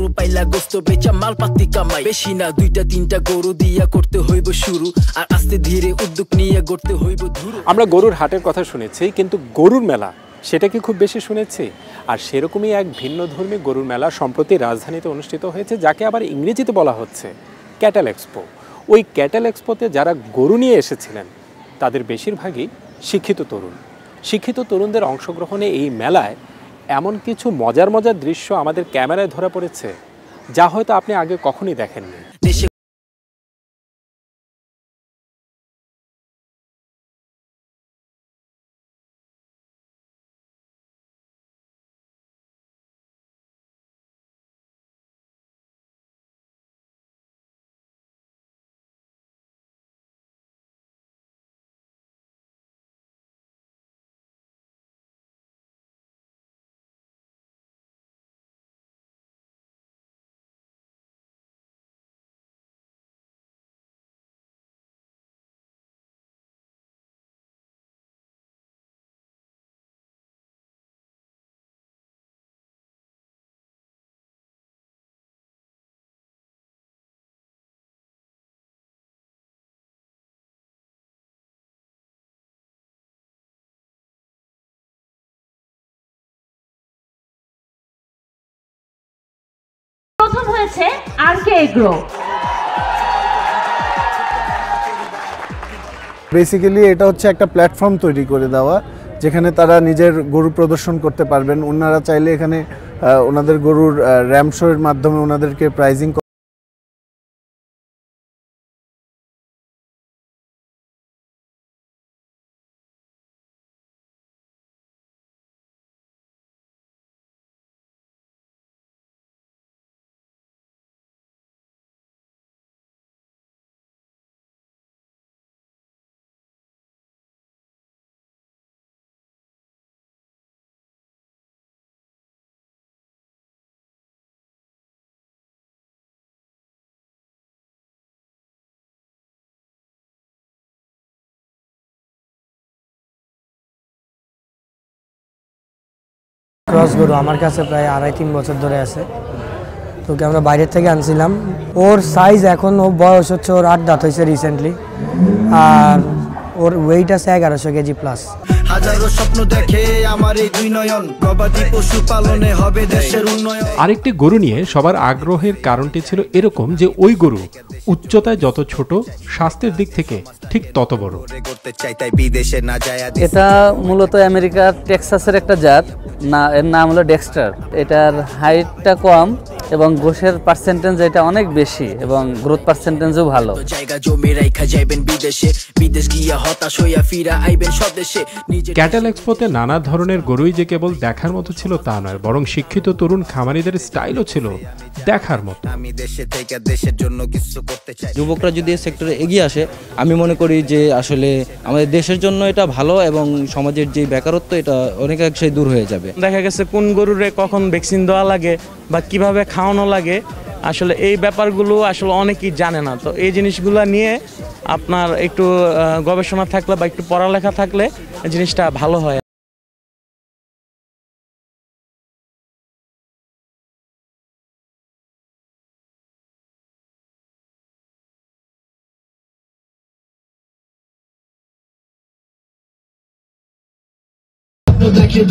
গরু পাইলা গোস্ত বেচা মাল পাতি কামাই, বেশি না 2-3টা গরু দিয়া করতে হইব শুরু, আর আস্তে ধীরে উদ্যোগ নিয়ে গড়তে হইব ধুরু। আমরা গরুর হাটের কথা শুনেছি, কিন্তু গরুর মেলা সেটা কি খুব বেশি শুনেছি? আর সেরকমই এক ভিন্ন ধর্মী গরুর মেলা সম্প্রতি রাজধানীতে অনুষ্ঠিত হয়েছে, যাকে আবার ইংরেজিতে বলা হচ্ছে ক্যাটেল এক্সপো। ওই ক্যাটেল এক্সপোতে যারা গরু নিয়ে এসেছিলেন তাদের বেশিরভাগই শিক্ষিত তরুণ। শিক্ষিত তরুণদের অংশগ্রহণে এই মেলায় এমন কিছু মজার মজার দৃশ্য আমাদের ক্যামেরায় ধরা পড়েছে যা হয়তো আপনি আগে কখনোই দেখেননি। প্রথম হয়েছে আরকে এগ্রো। বেসিক্যালি এটা হচ্ছে একটা প্ল্যাটফর্ম তৈরি করে দেওয়া, যেখানে তারা নিজের গরু প্রদর্শন করতে পারবেন। ওনারা চাইলে এখানে ওনাদের গরুর র্যাম শোয়ের মাধ্যমে ওনাদেরকে প্রাইজিং ক্রস গরু আমার কাছে প্রায় 2.5-3 বছর ধরে আছে। তোকে আমরা বাইরের থেকে আনছিলাম। ওর সাইজ এখন, ও বয়স হচ্ছে, ওর 8 দাঁত হয়েছে রিসেন্টলি, আর ওর ওয়েট আছে 1100 কেজি প্লাস। হাজারো স্বপ্ন দেখে আমার এই দুই নয়ন, গবাদি পশু পালনে হবে দেশের উন্নয়ন। আরেকটি গরু নিয়ে সবার আগ্রহের কারণটি ছিল এরকম যে ওই গরু উচ্চতায় যত ছোট, স্বাস্থ্যের দিক থেকে ঠিক তত বড়। এটা মূলত আমেরিকার টেক্সাসের একটা জাত, এর নাম হলো ডেক্সটার। এটার হাইটটা কম এবং গোশের পার্সেন্টেজ এটা অনেক বেশি এবং গ্রোথ পার্সেন্টেজও ভালো। জায়গা জমি রাখা যাবেন বিদেশে, বিদেশ গিয়া হতাশ হইয়া ফিরা আইবেন স্বদেশে। ক্যাটেল এক্সপোতে নানা ধরনের গরুই যে কেবল দেখার মতো ছিল তা নয়, বরং শিক্ষিত তরুণ খামারিদের স্টাইলও ছিল দেখার মতো। আমি দেশে থেকে দেশের জন্য কিছু করতে চাই। যুবকরা যদি এই সেক্টরে এগিয়ে আসে, আমি মনে করি যে আসলে আমাদের দেশের জন্য এটা ভালো এবং সমাজের যে বেকারত্ব এটা অনেকাংশেই দূর হয়ে যাবে। দেখা গেছে কোন গরুরে কখন ভ্যাকসিন দেওয়া লাগে বা কিভাবে খাওয়ানো লাগে, আসলে এই ব্যাপারগুলো আসলে অনেকেই জানে না। তো এই জিনিসগুলো নিয়ে আপনার একটু গবেষণা থাকলে বা একটু পড়ালেখা থাকলে জিনিসটা ভালো হয়। দেখে